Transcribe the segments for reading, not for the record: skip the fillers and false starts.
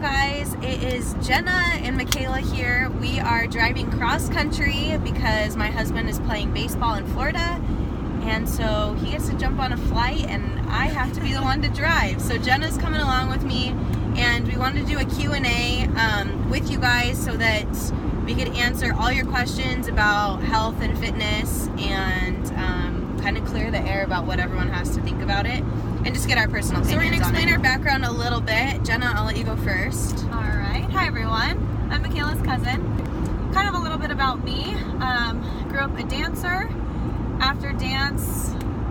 guys? It is Jenna and Michaela here. We are driving cross country because my husband is playing baseball in Florida, and so he gets to jump on a flight and I have to be the one to drive. So Jenna's coming along with me, and we wanted to do a Q&A with you guys so that we could answer all your questions about health and fitness and kind of clear the air about what everyone has to think about it and just get our personal opinions. So we're going to explain our background a little bit. Jenna, I'll let you go first. All right. Hi, everyone. I'm Michaela's cousin. Kind of a little bit about me. Grew up a dancer. After dance,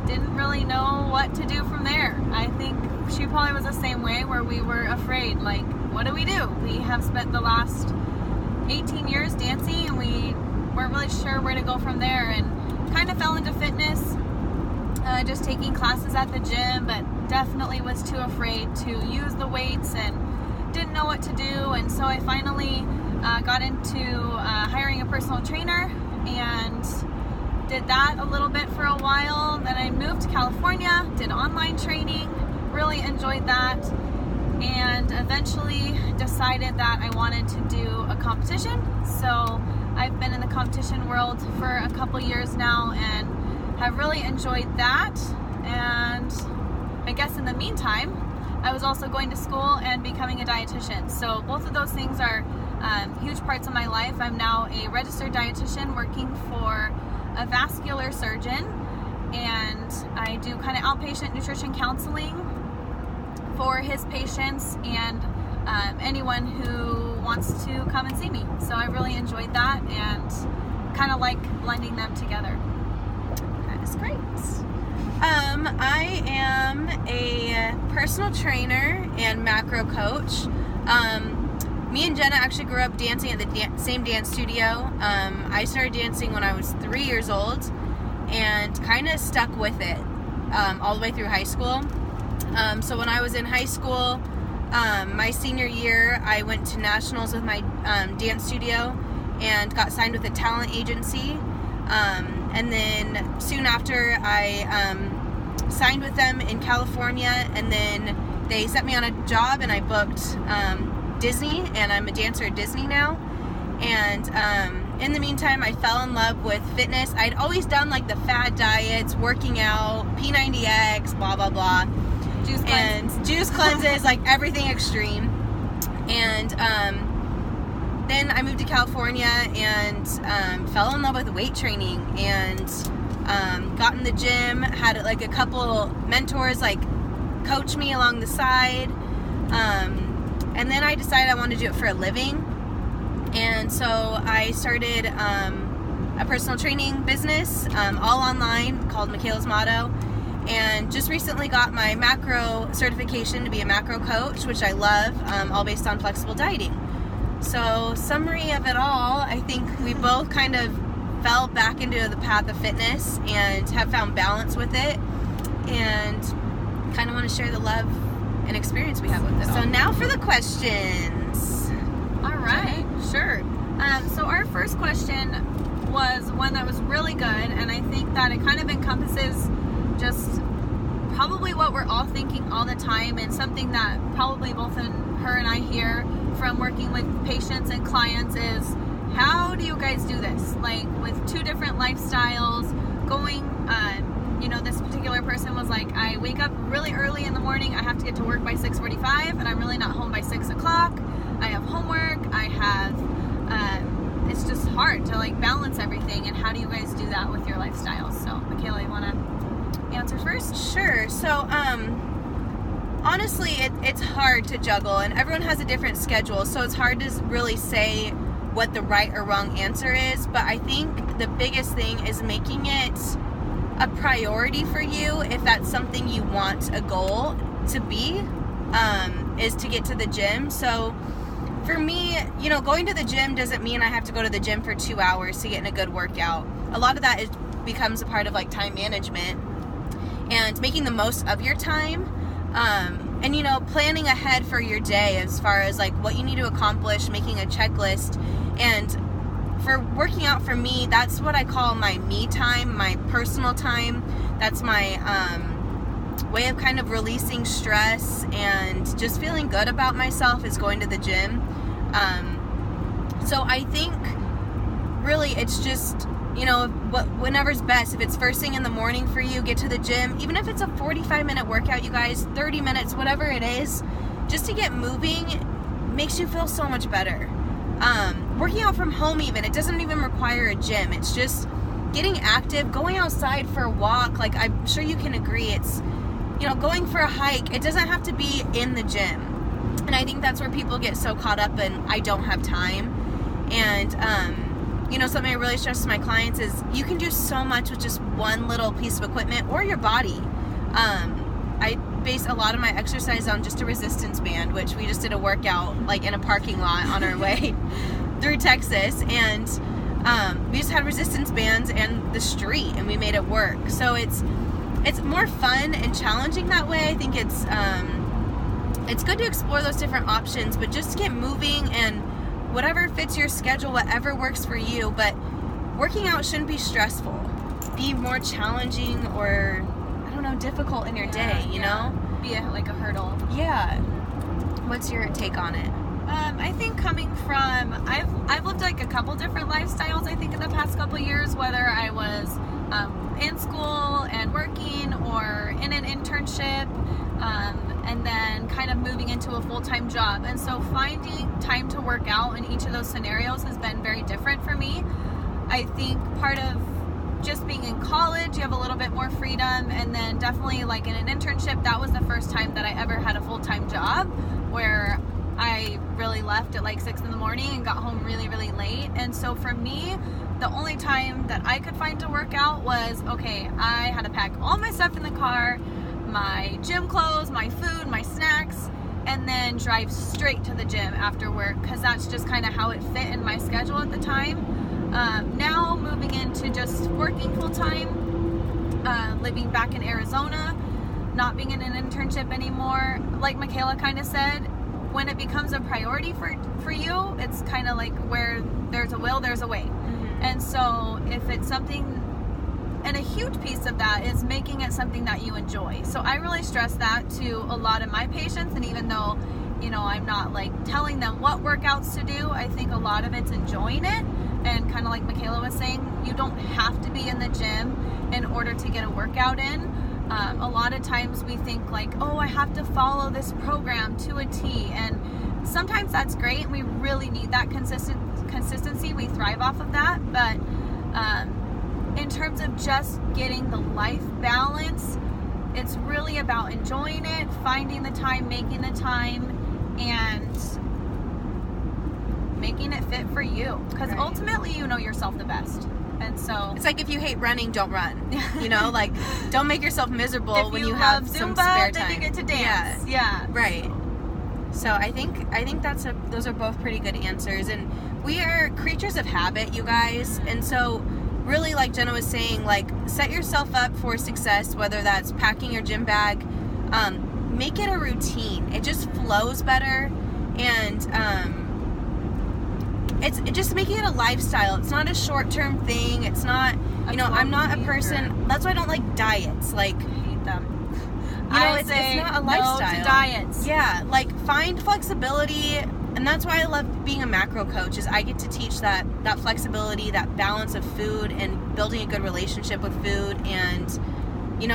didn't really know what to do from there. I think she probably was the same way, where we were afraid, like, what do? We have spent the last 18 years dancing, and we weren't really sure where to go from there, and kind of fell into fitness, just taking classes at the gym, but definitely was too afraid to use the weights and didn't know what to do. And so I finally got into hiring a personal trainer and did that a little bit for a while. Then I moved to California, did online training, really enjoyed that, and eventually decided that I wanted to do a competition. So I've been in the competition world for a couple years now and have really enjoyed that. And I guess in the meantime, I was also going to school and becoming a dietitian. So both of those things are huge parts of my life. I'm now a registered dietitian working for a vascular surgeon, and I do kind of outpatient nutrition counseling for his patients and anyone who wants to come and see me. So I really enjoyed that and kind of like blending them together. That is great. I am a personal trainer and macro coach. Me and Jenna actually grew up dancing at the same dance studio. I started dancing when I was 3 years old and kind of stuck with it all the way through high school. So when I was in high school, my senior year, I went to nationals with my dance studio and got signed with a talent agency. And then soon after, I signed with them in California, and then they sent me on a job, and I booked Disney, and I'm a dancer at Disney now. And in the meantime, I fell in love with fitness. I'd always done like the fad diets, working out, P90X, blah blah blah, juice cleanses, like everything extreme. And then I moved to California and fell in love with weight training and got in the gym, had like a couple mentors like coach me along the side, and then I decided I wanted to do it for a living. And so I started a personal training business, all online, called Michaela's Motto, and just recently got my macro certification to be a macro coach, which I love, all based on flexible dieting. So summary of it all, I think we both kind of fell back into the path of fitness and have found balance with it, and kind of want to share the love and experience we have with it all. So now for the questions. All right, sure. So our first question was one that was really good, and I think that it kind of encompasses just probably what we're all thinking all the time, and something that probably both her and I hear from working with patients and clients is, how do you guys do this? Like, with two different lifestyles, going, this particular person was like, I wake up really early in the morning, I have to get to work by 6:45, and I'm really not home by 6 o'clock. I have homework, I have, it's just hard to like balance everything. And how do you guys do that with your lifestyles? So Michaela, you want to answer first? Sure. So, honestly, it's hard to juggle, and everyone has a different schedule, so it's hard to really say what the right or wrong answer is. But I think the biggest thing is making it a priority for you, if that's something you want a goal to be, is to get to the gym. So for me, going to the gym doesn't mean I have to go to the gym for 2 hours to get in a good workout. A lot of that becomes a part of like time management and making the most of your time. And planning ahead for your day as far as like what you need to accomplish, making a checklist. And for working out, for me, that's what I call my me time, my personal time. That's my way of kind of releasing stress and just feeling good about myself is going to the gym. So I think really it's just, whenever's best. If it's first thing in the morning for you, get to the gym. Even if it's a 45-minute workout, you guys, 30 minutes, whatever it is, just to get moving makes you feel so much better. Working out from home even, it doesn't even require a gym. It's just getting active, going outside for a walk. Like, I'm sure you can agree, it's, going for a hike. It doesn't have to be in the gym. And I think that's where people get so caught up in, I don't have time. And, something I really stress to my clients is you can do so much with just one little piece of equipment or your body. I base a lot of my exercise on just a resistance band, which we just did a workout like in a parking lot on our way through Texas, and we just had resistance bands and the street, and we made it work. So it's more fun and challenging that way. I think it's good to explore those different options, but just get moving and whatever fits your schedule, whatever works for you. But working out shouldn't be stressful. Be more challenging or difficult in your day, you know? Be like a hurdle. Yeah. What's your take on it? I think coming from, I've lived like a couple different lifestyles, I think, in the past couple years, whether I was in school and working or in an internship, and then kind of moving into a full-time job. And so finding time to work out in each of those scenarios has been very different for me. I think part of just being in college, you have a little bit more freedom, and then definitely like in an internship, that was the first time that I ever had a full-time job where I really left at like 6 in the morning and got home really, really late. And so for me, the only time that I could find to work out was, okay, I had to pack all my stuff in the car, my gym clothes, my food, my snacks, and then drive straight to the gym after work, because that's just kind of how it fit in my schedule at the time. Now moving into just working full-time, living back in Arizona, not being in an internship anymore, like Michaela kind of said, when it becomes a priority for you, it's kind of like where there's a will, there's a way. Mm-hmm. And so if it's something, and a huge piece of that is making it something that you enjoy. So I really stress that to a lot of my patients, and even though, I'm not like telling them what workouts to do, I think a lot of it's enjoying it. And kind of like Michaela was saying, you don't have to be in the gym in order to get a workout in. A lot of times we think like, oh, I have to follow this program to a T. And sometimes that's great, and we really need that consistency. We thrive off of that. But in terms of just getting the life balance, it's really about enjoying it, finding the time, making the time, and making it fit for you, because ultimately you know yourself the best. And so it's like, if you hate running, don't run. Like, don't make yourself miserable if when you have Zumba, some spare time. then you get to dance. Yeah. Right. So I think those are both pretty good answers. And we are creatures of habit, you guys. And so really, like Jenna was saying, like, set yourself up for success, whether that's packing your gym bag. Make it a routine. It just flows better. And it's just making it a lifestyle. It's not a short-term thing. It's not, I'm not a person, that's why I don't like diets. Like, I hate them. It's not a lifestyle. No to diets. Yeah, like, find flexibility, and that's why I love being a macro coach, is I get to teach that flexibility, that balance of food, and building a good relationship with food, and,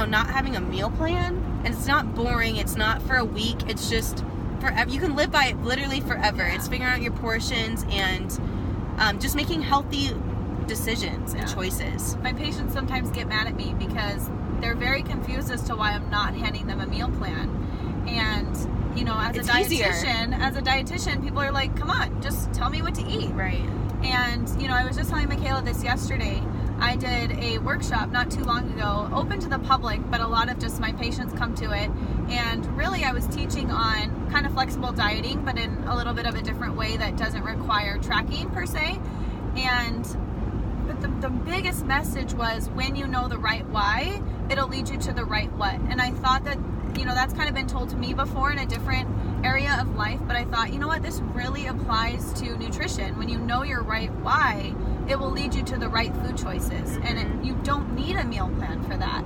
not having a meal plan. And it's not boring. It's not for a week. It's just forever. You can live by it literally forever. Yeah. It's figuring out your portions and just making healthy decisions and choices. My patients sometimes get mad at me because they're very confused as to why I'm not handing them a meal plan. And as a dietitian, people are like, come on, just tell me what to eat. Right. And I was just telling Michaela this yesterday. I did a workshop not too long ago, open to the public, but a lot of just my patients come to it. And really I was teaching on kind of flexible dieting, but in a little bit of a different way that doesn't require tracking per se. But the biggest message was, when you know the right why, it'll lead you to the right what. And I thought that, that's kind of been told to me before in a different area of life, but I thought, this really applies to nutrition. When you know your right why, it will lead you to the right food choices. And you don't need a meal plan for that.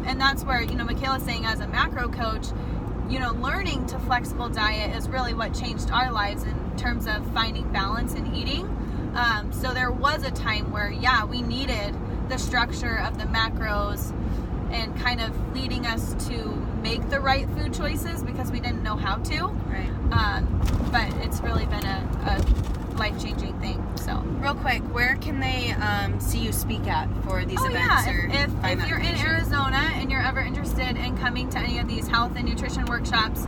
And that's where, Michaela's saying as a macro coach, learning to flexible diet is really what changed our lives in terms of finding balance in eating. So there was a time where, we needed the structure of the macros and kind of leading us to make the right food choices because we didn't know how to. Right. But it's really been a life-changing thing. So real quick, where can they see you speak at for these events? If you're in Arizona and you're ever interested in coming to any of these health and nutrition workshops,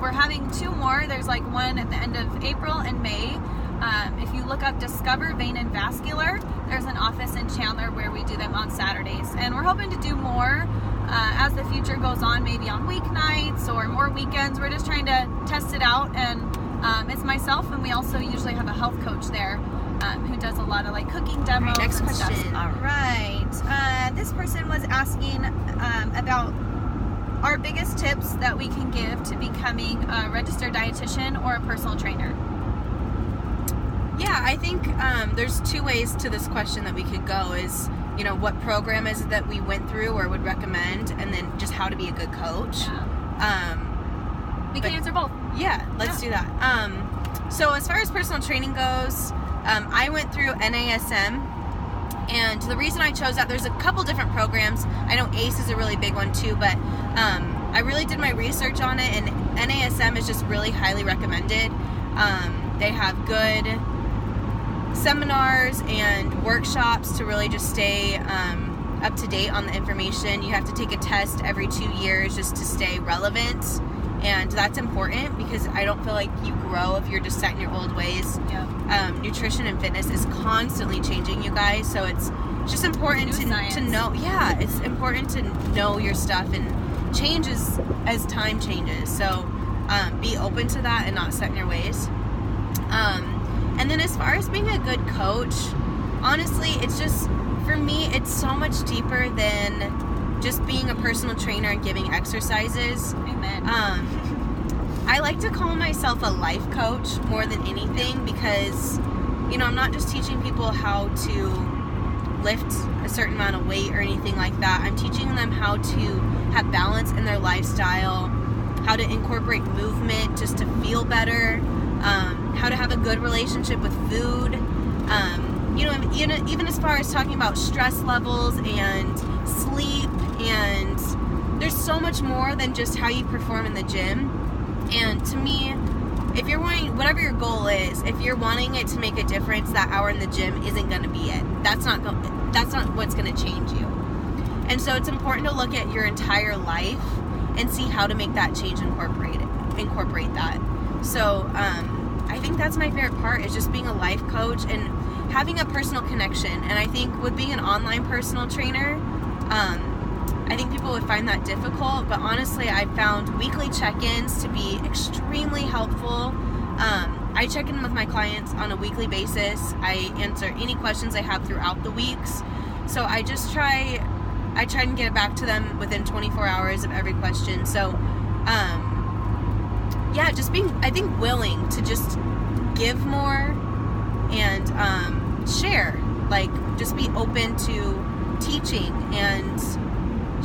we're having 2 more. There's like one at the end of April and May. If you look up Discover Vein and Vascular, there's an office in Chandler where we do them on Saturdays. And we're hoping to do more as the future goes on, maybe on weeknights or more weekends. We're just trying to test it out. And it's myself, and we also usually have a health coach there who does a lot of like cooking demos. Right, next question. Stuff. All right. This person was asking about Our biggest tips that we can give to becoming a registered dietitian or a personal trainer. Yeah, I think there's 2 ways to this question that we could go is, what program is it that we went through or would recommend, and then just how to be a good coach. Yeah. We can answer both. Yeah, let's do that. So as far as personal training goes, I went through NASM, and the reason I chose that, there's a couple different programs. I know ACE is a really big one too, but I really did my research on it, and NASM is just really highly recommended. They have good seminars and workshops to really just stay up to date on the information. You have to take a test every 2 years just to stay relevant, and that's important because I don't feel like you grow if you're just set in your old ways. Yeah. Nutrition and fitness is constantly changing, you guys, so it's just important to know. Yeah, it's important to know your stuff and changes as time changes, so be open to that and not set in your ways. And then as far as being a good coach, honestly, it's just, for me, it's so much deeper than just being a personal trainer and giving exercises. Amen. I like to call myself a life coach more than anything because, I'm not just teaching people how to lift a certain amount of weight or anything like that. I'm teaching them how to have balance in their lifestyle, how to incorporate movement just to feel better, how to have a good relationship with food, even as far as talking about stress levels and sleep, and there's so much more than just how you perform in the gym. And to me, if you're wanting, whatever your goal is, if you're wanting it to make a difference, that hour in the gym isn't going to be it. That's not what's going to change you. And so it's important to look at your entire life and see how to make that change, incorporate that. So I think that's my favorite part, is just being a life coach and having a personal connection. And I think with being an online personal trainer, I think people would find that difficult, but honestly, I found weekly check-ins to be extremely helpful. I check in with my clients on a weekly basis. I answer any questions they have throughout the weeks. So I try and get it back to them within 24 hours of every question. So, just being, I think, willing to just give more and share. Like, just be open to teaching and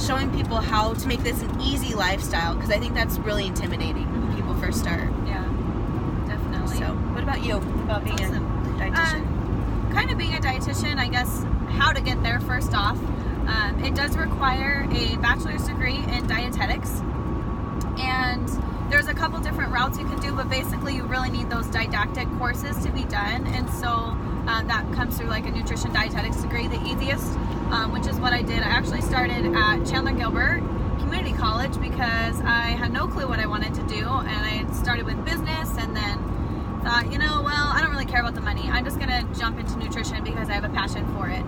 showing people how to make this an easy lifestyle, because I think that's really intimidating when people first start. Yeah, definitely. So, what about you? About being a dietitian? Kind of being a dietitian, I guess, how to get there first off. It does require a bachelor's degree in dietetics, and there's a couple different routes you can do, but basically you really need those didactic courses to be done, and so that comes through like a nutrition dietetics degree, the easiest, which is what I did. I actually started at Chandler Gilbert Community College because I had no clue what I wanted to do, and I started with business and then thought, I don't really care about the money. I'm just going to jump into nutrition because I have a passion for it.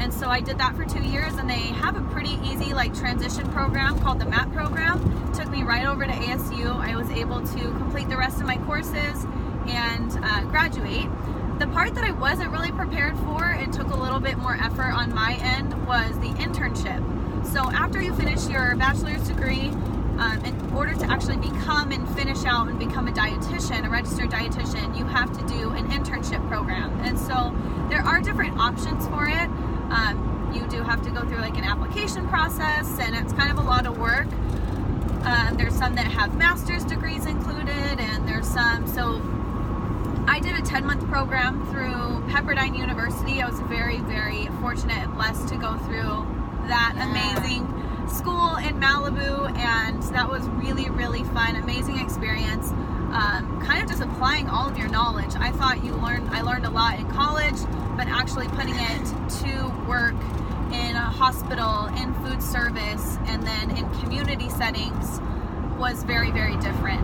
And so I did that for 2 years, and they have a pretty easy transition program called the MAP program. It took me right over to ASU. I was able to complete the rest of my courses and graduate. The part that I wasn't really prepared for and took a little bit more effort on my end was the internship. So after you finish your bachelor's degree, in order to actually become and finish out and become a dietitian, a registered dietitian, you have to do an internship program. And so options for it. You do have to go through like an application process, and it's kind of a lot of work. There's some that have master's degrees included, and there's some, so I did a 10-month program through Pepperdine University. I was very, very fortunate and blessed to go through that amazing school in Malibu, and that was really, really fun, amazing experience. Kind of just applying all of your knowledge. I thought I learned a lot in college, but actually putting it to work in a hospital, in food service, and then in community settings was very, very different.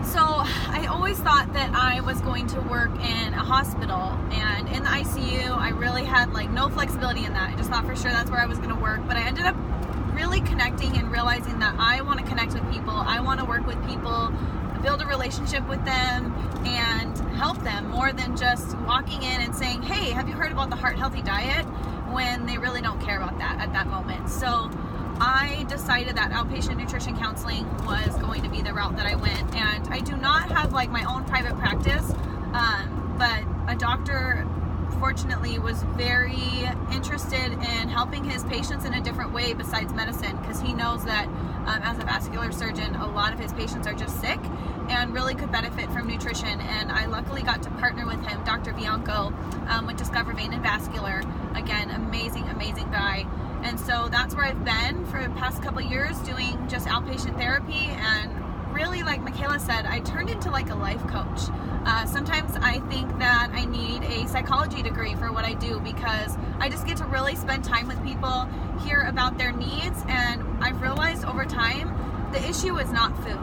So I always thought that I was going to work in a hospital, and in the ICU I really had like no flexibility in that. I just thought for sure that's where I was going to work, but I ended up really connecting and realizing that I want to connect with people. I want to work with people, build a relationship with them, and help them more than just walking in and saying, hey, have you heard about the Heart Healthy Diet, when they really don't care about that at that moment. So I decided that outpatient nutrition counseling was going to be the route that I went. And I do not have like my own private practice, but a doctor fortunately was very interested in helping his patients in a different way besides medicine, because he knows that as a vascular surgeon, a lot of his patients are just sick and really could benefit from nutrition. And I luckily got to partner with him, Dr. Bianco, with Discover Vein and Vascular. Again, amazing, amazing guy. And so that's where I've been for the past couple of years, doing just outpatient therapy. And really, like Michaela said, I turned into like a life coach. Sometimes I think that I need a psychology degree for what I do, because I just get to really spend time with people, hear about their needs, and I've realized over time the issue is not food.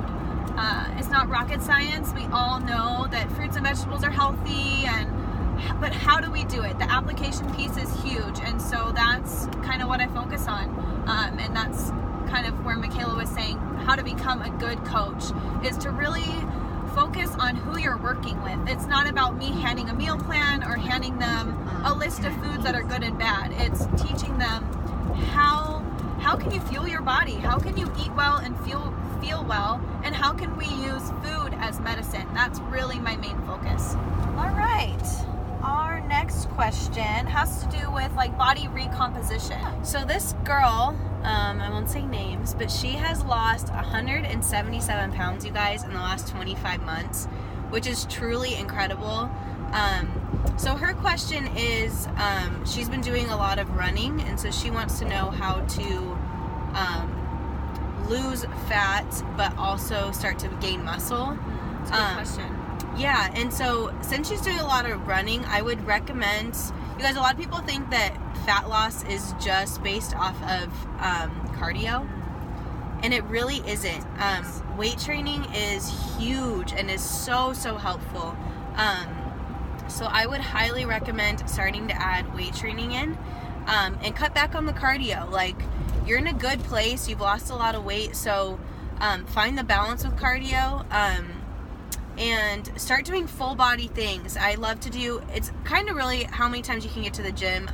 It's not rocket science. We all know that fruits and vegetables are healthy, but how do we do it? The application piece is huge, and so that's kind of what I focus on, and that's kind of where Michaela was saying how to become a good coach, is to really focus on who you're working with. It's not about me handing a meal plan or handing them a list of foods that are good and bad. It's teaching them how can you fuel your body? How can you eat well and feel well? And how can we use food as medicine? That's really my main focus. All right. Our next question has to do with like body recomposition. So this girl, I won't say names, but she has lost 177 pounds, you guys, in the last 25 months, which is truly incredible. So her question is, she's been doing a lot of running, and so she wants to know how to lose fat, but also start to gain muscle. That's a good question. Yeah, and so since she's doing a lot of running, I would recommend, you guys, a lot of people think that fat loss is just based off of cardio, and it really isn't. Weight training is huge and is so helpful. So I would highly recommend starting to add weight training in, and cut back on the cardio. Like, you're in a good place, you've lost a lot of weight, so find the balance with cardio, and start doing full body things. I love to do, it's kind of really how many times you can get to the gym.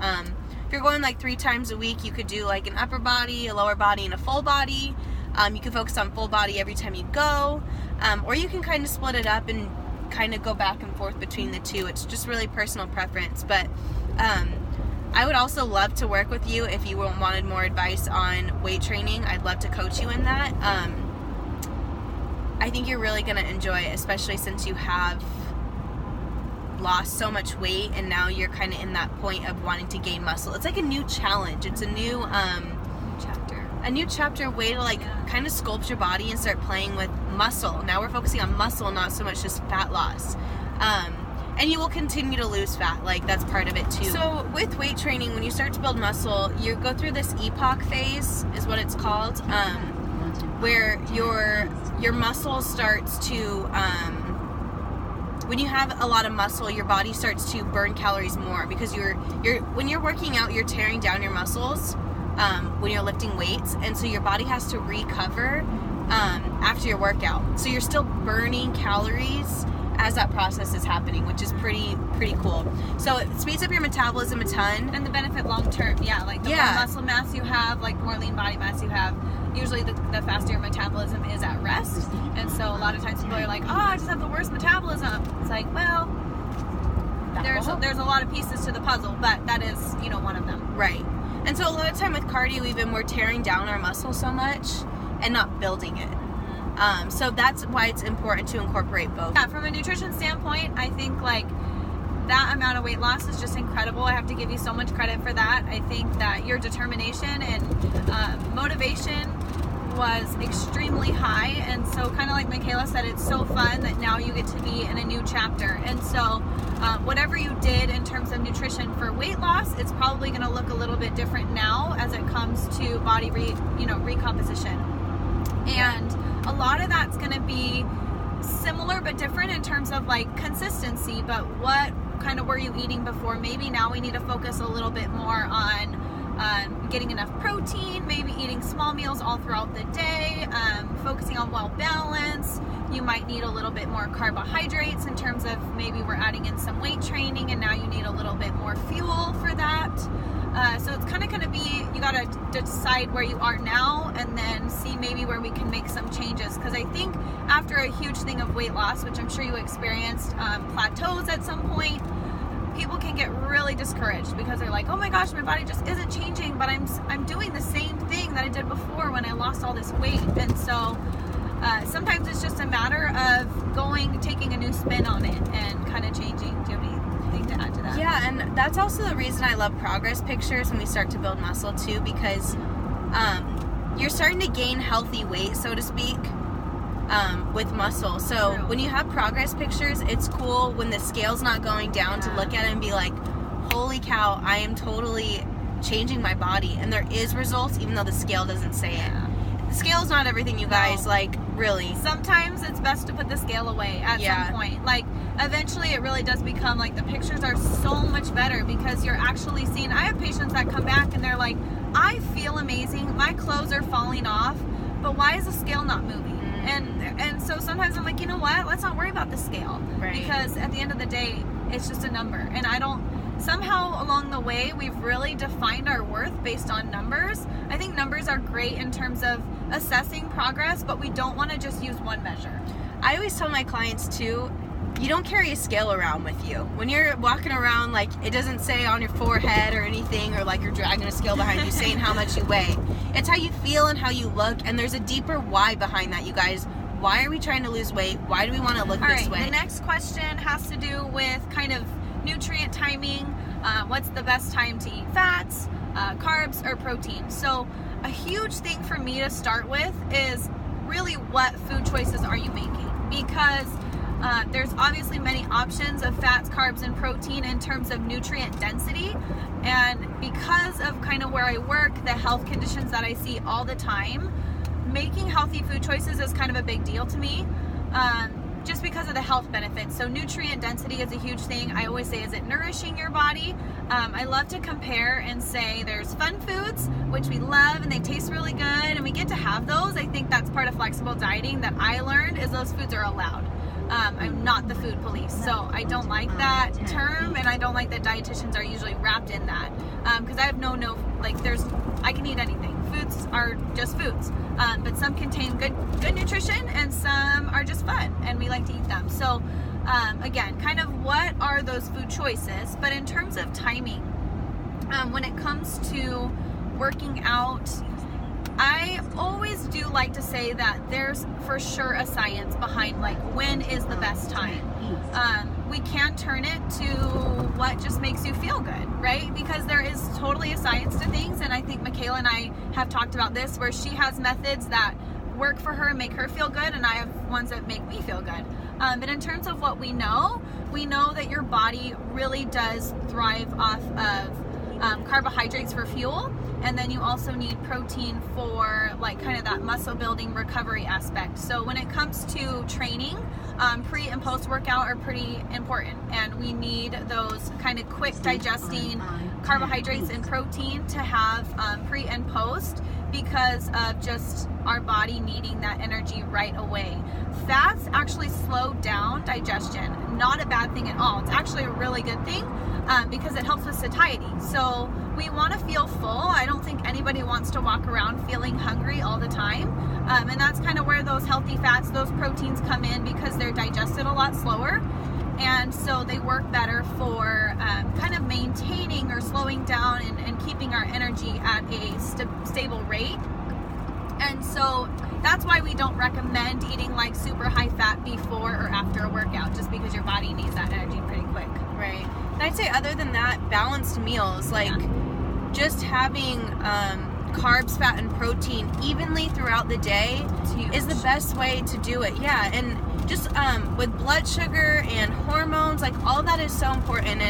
If you're going like 3 times a week, you could do like an upper body, a lower body, and a full body. You can focus on full body every time you go, or you can kind of split it up and kind of go back and forth between the two. It's just really personal preference. But I would also love to work with you if you wanted more advice on weight training. I'd love to coach you in that. I think you're really going to enjoy it, especially since you have lost so much weight and now you're kind of in that point of wanting to gain muscle. It's like a new challenge. It's a new chapter, way to like kind of sculpt your body and start playing with muscle. Now we're focusing on muscle, not so much just fat loss. And you will continue to lose fat, like that's part of it too. So with weight training, when you start to build muscle, you go through this EPOC phase, is what it's called, where your muscle starts to, when you have a lot of muscle, your body starts to burn calories more, because when you're working out, you're tearing down your muscles when you're lifting weights, and so your body has to recover after your workout. So you're still burning calories as that process is happening, which is pretty cool. So it speeds up your metabolism a ton. And the benefit long term, like the more muscle mass you have, like the more lean body mass you have, usually the faster your metabolism is at rest. And so a lot of times people are like, I just have the worst metabolism. It's like, well, there's a lot of pieces to the puzzle, but that is, one of them. Right. And so a lot of time with cardio, even we're tearing down our muscle so much and not building it. So that's why it's important to incorporate both. Yeah, from a nutrition standpoint, I think like that amount of weight loss is just incredible. I have to give you so much credit for that. I think that your determination and motivation was extremely high, and so kind of like Michaela said, it's so fun that now you get to be in a new chapter. And so whatever you did in terms of nutrition for weight loss, it's probably going to look a little bit different now as it comes to body recomposition. And a lot of that's going to be similar but different in terms of like consistency, but what kind of were you eating before? Maybe now we need to focus a little bit more on getting enough protein, maybe eating small meals all throughout the day, focusing on well balance. You might need a little bit more carbohydrates in terms of maybe we're adding in some weight training and now you need a little bit more fuel for that. So it's kind of going to be, you got to decide where you are now and then see maybe where we can make some changes. Because I think after a huge thing of weight loss, which I'm sure you experienced, plateaus at some point, people can get really discouraged because they're like, oh my gosh, my body just isn't changing, but I'm doing the same thing that I did before when I lost all this weight. And so sometimes it's just a matter of taking a new spin on it and kind of changing. Do you have anything to add to that? Yeah, and that's also the reason I love progress pictures when we start to build muscle too, because you're starting to gain healthy weight, so to speak, with muscle. So True. When you have progress pictures, it's cool when the scale's not going down to look at it and be like, holy cow, I am totally changing my body. And there is results even though the scale doesn't say it. The scale's not everything, you guys. No. Like, really. Sometimes it's best to put the scale away at some point. Like, eventually it really does become like the pictures are so much better because you're actually seeing. I have patients that come back and they're like, I feel amazing, my clothes are falling off, but why is the scale not moving? And so sometimes I'm like, you know what, let's not worry about the scale. Right. Because at the end of the day, it's just a number. And somehow along the way, we've really defined our worth based on numbers. I think numbers are great in terms of assessing progress, but we don't want to just use one measure. I always tell my clients too, you don't carry a scale around with you. When you're walking around, like, it doesn't say on your forehead or anything, or like you're dragging a scale behind you saying how much you weigh. It's how you feel and how you look, and there's a deeper why behind that, you guys. Why are we trying to lose weight? Why do we want to look this way? The next question has to do with kind of nutrient timing. What's the best time to eat fats, carbs, or protein? So a huge thing for me to start with is really what food choices are you making? Because there's obviously many options of fats, carbs, and protein in terms of nutrient density. And because of kind of where I work, the health conditions that I see all the time, making healthy food choices is kind of a big deal to me, just because of the health benefits. So nutrient density is a huge thing. I always say, is it nourishing your body? I love to compare and say there's fun foods, which we love and they taste really good and we get to have those. I think that's part of flexible dieting that I learned is those foods are allowed. I'm not the food police, so I don't like that term, and I don't like that dietitians are usually wrapped in that, because I have I can eat anything. Foods are just foods, but some contain good nutrition and some are just fun, and we like to eat them. So again, kind of what are those food choices? But in terms of timing, when it comes to working out, I always do like to say that there's for sure a science behind like when is the best time. We can turn it to what just makes you feel good, right? Because there is totally a science to things, and I think Michaela and I have talked about this where she has methods that work for her and make her feel good, and I have ones that make me feel good. But in terms of what we know that your body really does thrive off of carbohydrates for fuel, and then you also need protein for like kind of that muscle building recovery aspect. So when it comes to training, pre and post workout are pretty important, and we need those kind of quick digesting carbohydrates and protein to have pre and post, because of just our body needing that energy right away. Fats actually slow down digestion. Not a bad thing at all. It's actually a really good thing, because it helps with satiety. So we want to feel full. I don't think anybody wants to walk around feeling hungry all the time. And that's kind of where those healthy fats, those proteins come in, because they're digested a lot slower. and so they work better for kind of maintaining or slowing down and keeping our energy at a stable rate. And so that's why we don't recommend eating like super high fat before or after a workout, just because your body needs that energy pretty quick. Right. And I'd say other than that, balanced meals, like just having carbs, fat, and protein evenly throughout the day is the best way to do it. Yeah, and just with blood sugar and hormones, like all that is so important.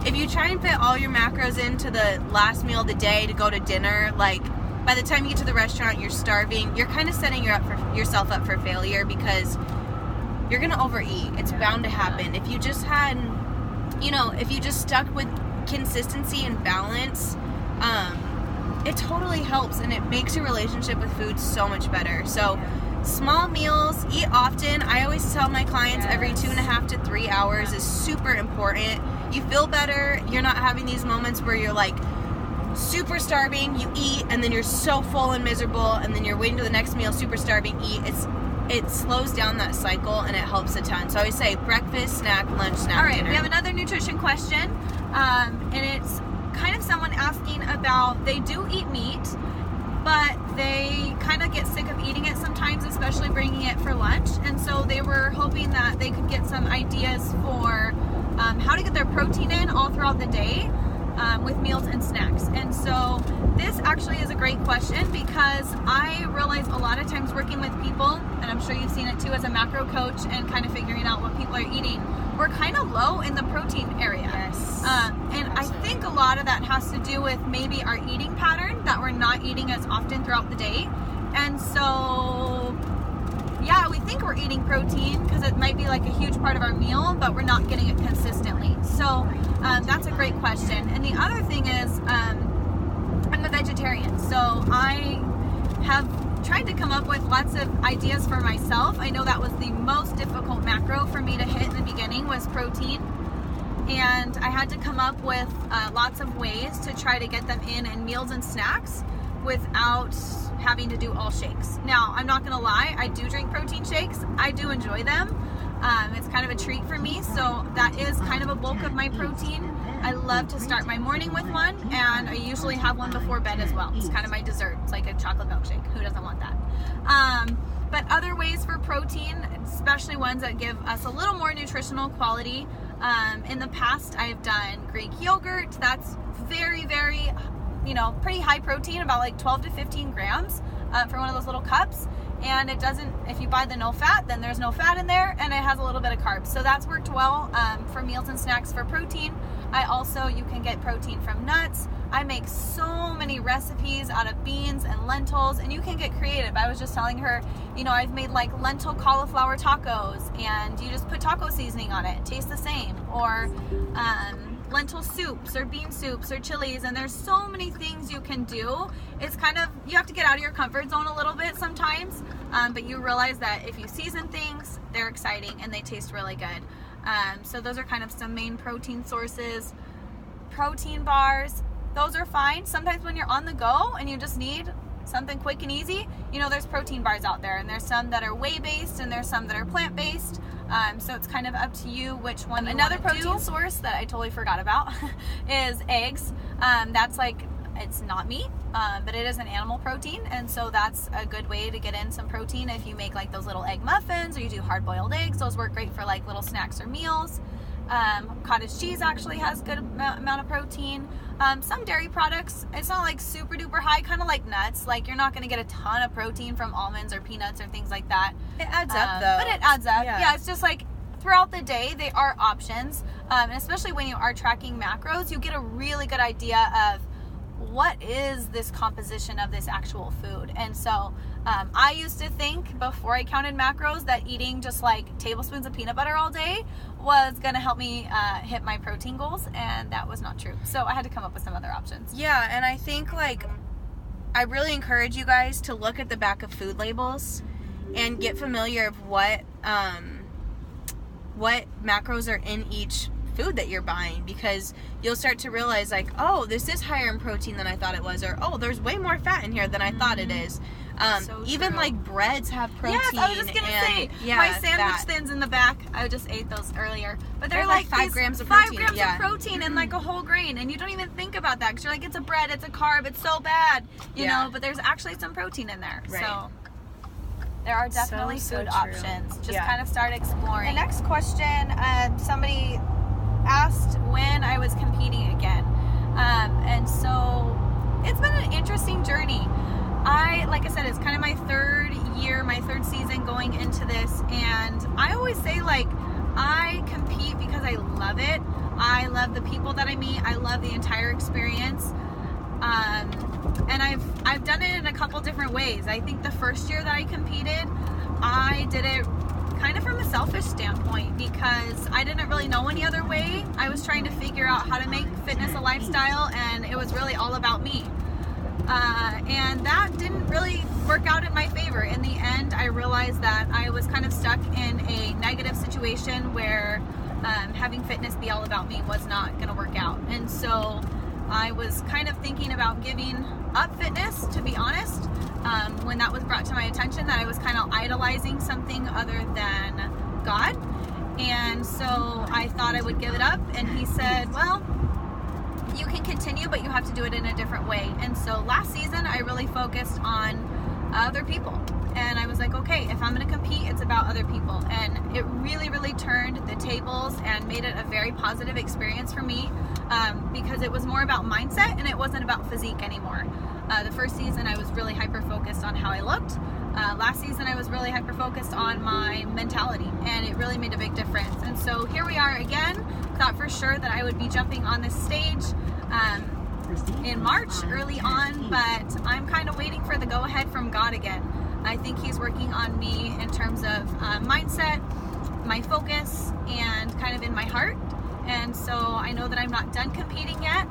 If you try and fit all your macros into the last meal of the day to go to dinner, like by the time you get to the restaurant, you're starving. You're kind of setting yourself up for failure, because you're gonna overeat. It's bound to happen. If you just had, if you just stuck with consistency and balance, it totally helps, and it makes your relationship with food so much better. So small meals, eat often. I always tell my clients every 2.5 to 3 hours is super important. You feel better. You're not having these moments where you're like super starving, you eat, and then you're so full and miserable, and then you're waiting to the next meal, super starving, eat. It slows down that cycle, and it helps a ton. So I always say breakfast, snack, lunch, snack, All right, dinner. we have another nutrition question, and it's kind of someone asking about, they do eat meat, but they kind of get sick of eating it sometimes, especially bringing it for lunch. And so they were hoping that they could get some ideas for how to get their protein in all throughout the day with meals and snacks. And so this actually is a great question, because I realize a lot of times working with people, and I'm sure you've seen it too as a macro coach and kind of figuring out what people are eating, we're kind of low in the protein area. Yes. And I think a lot of that has to do with maybe our eating pattern, that we're not eating as often throughout the day. And so, yeah, we think we're eating protein because it might be like a huge part of our meal, but we're not getting it consistently. So that's a great question. And the other thing is, I'm a vegetarian, so I have tried to come up with lots of ideas for myself. I know that was the most difficult macro for me to hit in the beginning, was protein. And I had to come up with lots of ways to try to get them in meals and snacks without having to do all shakes. Now, I'm not gonna lie, I do drink protein shakes. I do enjoy them. It's kind of a treat for me, so that is kind of a bulk of my protein. I love to start my morning with one, and I usually have one before bed as well. It's kind of my dessert. It's like a chocolate milkshake. Who doesn't want that? But other ways for protein, especially ones that give us a little more nutritional quality. In the past, I've done Greek yogurt. That's very, very, pretty high protein, about like 12 to 15 grams for one of those little cups. And it doesn't, if you buy the no fat, then there's no fat in there, and it has a little bit of carbs. So that's worked well for meals and snacks for protein. You can get protein from nuts. I make so many recipes out of beans and lentils, and you can get creative. I was just telling her, I've made like lentil cauliflower tacos, and you just put taco seasoning on it. It tastes the same. Or lentil soups or bean soups or chilies, and there's so many things you can do. It's kind of, you have to get out of your comfort zone a little bit sometimes, but you realize that if you season things, they're exciting and they taste really good. So those are kind of some main protein sources. Protein bars, those are fine. Sometimes when you're on the go and you just need something quick and easy, there's protein bars out there, and there's some that are whey-based and there's some that are plant-based. So it's kind of up to you which one you Another want to protein do. source that I totally forgot about is eggs. That's like, it's not meat, but it is an animal protein, and so that's a good way to get in some protein. If you make like those little egg muffins, or you do hard-boiled eggs, those work great for like little snacks or meals. Cottage cheese actually has good amount of protein. Some dairy products, it's not like super duper high, kind of like nuts. Like, you're not going to get a ton of protein from almonds or peanuts or things like that. It adds up though. But it adds up. Yeah. Yeah, it's just like throughout the day, they are options. And especially when you are tracking macros, you get a really good idea of what is this composition of this actual food. And so I used to think before I counted macros that eating just like tablespoons of peanut butter all day was going to help me hit my protein goals, and that was not true. So I had to come up with some other options. Yeah, and I think like I really encourage you guys to look at the back of food labels and get familiar of what macros are in each food that you're buying, because you'll start to realize like, oh, this is higher in protein than I thought it was, or oh, there's way more fat in here than I thought it is. So even true. like breads have protein. Yes, I was just gonna say, my sandwich thins in the back, I just ate those earlier. But they're like 5 these grams of 5 protein, grams yeah. of protein in like a whole grain, and you don't even think about that because you're like, it's a bread, it's a carb, it's so bad, you Yeah. know. But there's actually some protein in there, Right. so there are definitely So good true. options. Just Yeah. kind of start exploring. The next question, Somebody asked when I was competing again, and so it's been an interesting journey. Like I said, it's kind of my third year, my third season going into this, and I always say, like, I compete because I love it. I love the people that I meet. I love the entire experience. And I've done it in a couple different ways. I think the first year that I competed, I did it kind of from a selfish standpoint because I didn't really know any other way. I was trying to figure out how to make fitness a lifestyle, and it was really all about me. And that didn't really work out in my favor. In the end, I realized that I was kind of stuck in a negative situation where having fitness be all about me was not going to work out. And so I was kind of thinking about giving up fitness, to be honest, when that was brought to my attention, that I was kind of idolizing something other than God. And so I thought I would give it up. And he said, well, you can continue, but you have to do it in a different way. And so last season, I really focused on other people. And I was like, okay, if I'm going to compete, it's about other people. And it really, really turned the tables and made it a very positive experience for me, because it was more about mindset and it wasn't about physique anymore. The first season, I was really hyper-focused on how I looked. Last season, I was really hyper-focused on my mentality, and it really made a big difference. And so here we are again. Thought for sure that I would be jumping on this stage in March early on, but I'm kind of waiting for the go-ahead from God again. I think he's working on me in terms of mindset, my focus, and kind of in my heart. And so I know that I'm not done competing yet,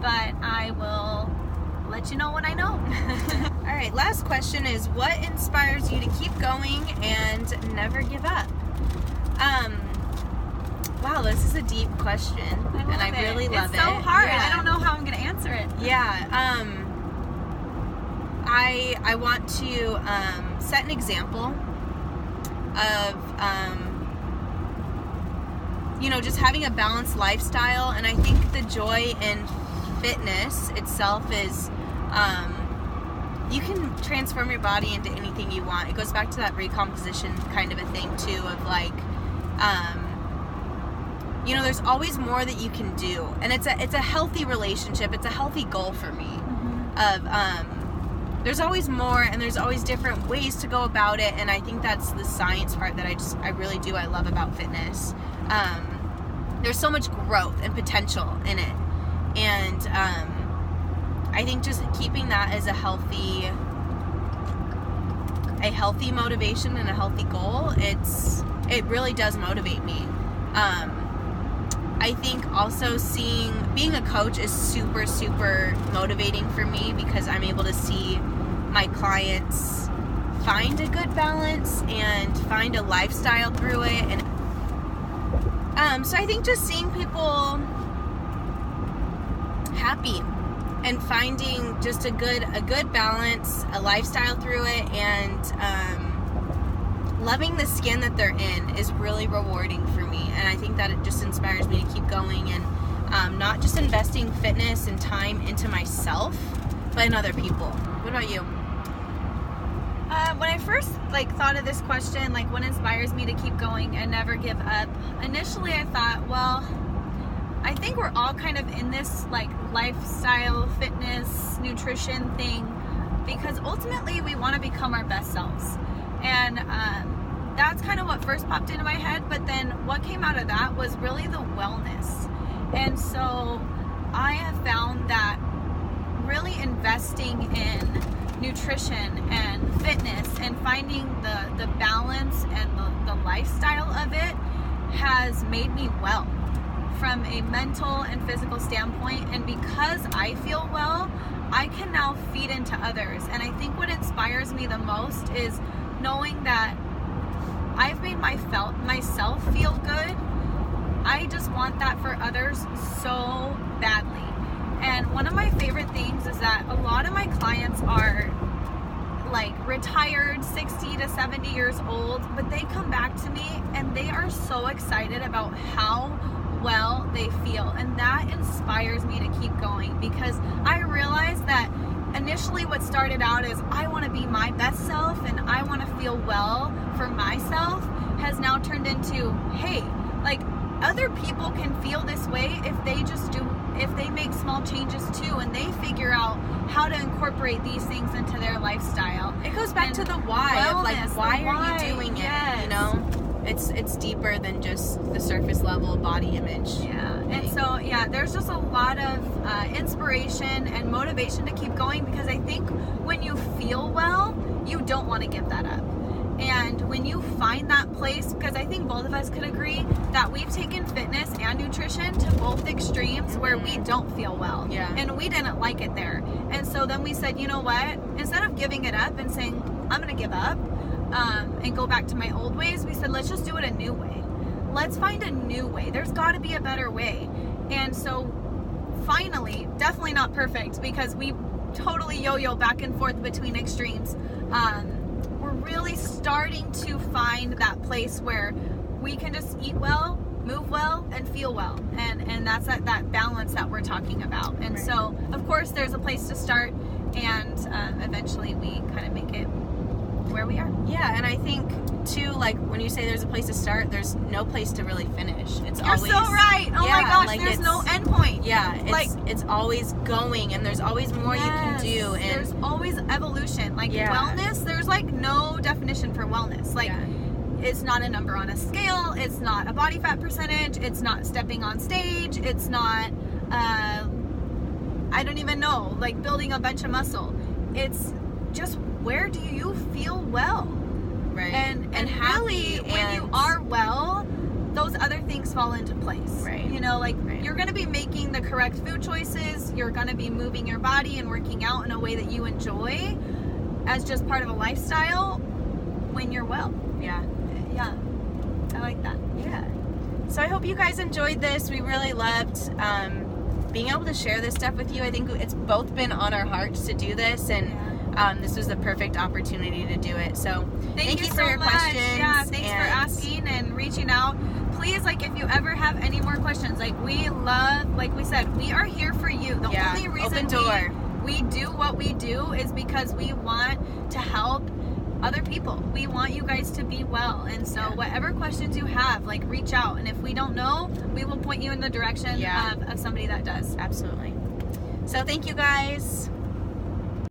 but I will let you know when I know. All right, last question is, what inspires you to keep going and never give up? Wow, this is a deep question, and I really love it. It's so hard. Yeah. I don't know how I'm going to answer it. Yeah, I want to set an example of just having a balanced lifestyle, and I think the joy in fitness itself is you can transform your body into anything you want. It goes back to that recomposition kind of a thing too, of like there's always more that you can do, and it's a healthy relationship. It's a healthy goal for me. There's always more, and there's always different ways to go about it, and I think that's the science part that I really do. I love about fitness. There's so much growth and potential in it, and I think just keeping that as a healthy motivation and a healthy goal, it really does motivate me. I think also being a coach is super, super motivating for me because I'm able to see my clients find a good balance and find a lifestyle through it. And so I think just seeing people happy and finding just a good balance, a lifestyle through it, and loving the skin that they're in is really rewarding for me. And I think that it just inspires me to keep going and not just investing fitness and time into myself, but in other people. What about you? When I first thought of this question, what inspires me to keep going and never give up, initially I thought, well, I think we're all kind of in this lifestyle, fitness, nutrition thing because ultimately we want to become our best selves. And that's kind of what first popped into my head, but then what came out of that was really the wellness. And so I have found that really investing in nutrition and fitness and finding the balance and the lifestyle of it has made me well from a mental and physical standpoint. And because I feel well, I can now feed into others. And I think what inspires me the most is knowing that I've made myself feel good. I just want that for others so badly. And one of my favorite things is that a lot of my clients are like retired 60 to 70 years old, but they come back to me and they are so excited about how well they feel, and that inspires me to keep going, because I realize that initially what started out as I want to be my best self and I want to feel well for myself has now turned into, hey, like, other people can feel this way if they make small changes too, and they figure out how to incorporate these things into their lifestyle. It goes back to the why of like, why are you doing it? Yes. You know, it's deeper than just the surface level body image. Yeah, and so there's just a lot of inspiration and motivation to keep going, because I think when you feel well, you don't want to give that up. And when you find that place, because I think both of us could agree that we've taken fitness and nutrition to both extremes where we don't feel well. Yeah. And we didn't like it there. And so then we said, you know what? Instead of giving it up and saying, I'm going to give up and go back to my old ways, we said, let's just do it a new way. Let's find a new way. There's got to be a better way. And so finally, definitely not perfect, because we totally yo-yo back and forth between extremes. We're really starting to find that place where we can just eat well, move well, and feel well, and that's that balance that we're talking about. And Right. so of course there's a place to start, and eventually we kind of make it where we are. Yeah, and I think too, like when you say there's a place to start, there's no place to really finish. It's You're always so right. Oh my yeah, gosh, like there's it's- no end point. Yeah, Like- it's always going, and there's always more you can Yes. do. And there's always evolution. Like Yeah. wellness, there's like no definition for wellness. Like yeah. it's not a number on a scale, it's not a body fat percentage, it's not stepping on stage, it's not I don't even know, like building a bunch of muscle. It's just, where do you feel well? Right. And happy, really, when you and- are well, those other things fall into place. Right. You know, like Right. you're going to be making the correct food choices. You're going to be moving your body and working out in a way that you enjoy as just part of a lifestyle when you're well. Yeah. Yeah. I like that. Yeah. So I hope you guys enjoyed this. We really loved being able to share this stuff with you. I think it's both been on our hearts to do this, and this was the perfect opportunity to do it. So thank you for so your much. questions. Yeah, thanks for and- asking and reaching out. Please, like, if you ever have any more questions, like, we love, like we said, we are here for you. The Yeah, only reason open door. we do what we do is because we want to help other people. We want you guys to be well. And so Yeah. whatever questions you have, like, reach out. And if we don't know, we will point you in the direction Yeah. of somebody that does. Absolutely. So thank you guys.